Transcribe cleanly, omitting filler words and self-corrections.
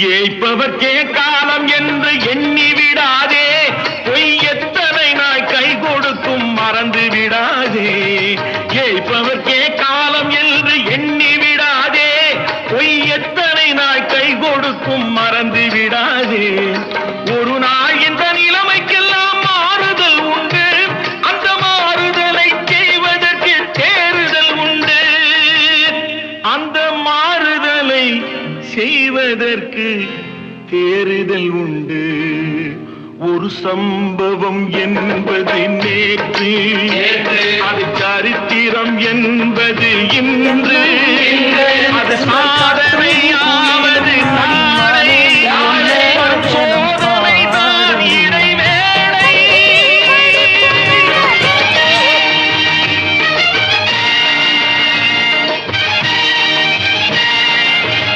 ஏய்ப்பவர்க்கே காலம் என்று எண்ணி விடாதே, பொய் எத்தனை நாய் கை கொடுக்கும் மறந்து விடாதே. ஏய்ப்பவர்க்கே காலம் என்று எண்ணி விடாதே, பொய் எத்தனை நாய் கை கொடுக்கும் மறந்து விடாதே. ஒரு நாள் இந்த நிலைமைக்கெல்லாம் மாறுதல் உண்டு, அந்த மாறுதலை செய்வதற்கு தேறுதல் உண்டு. அந்த மாறுதலை செய்வதற்கு தேறுதல் உண்டு. ஒரு சம்பவம் என்பது நேற்று, அது சரித்திரம் என்பது இன்று. அது சாதனை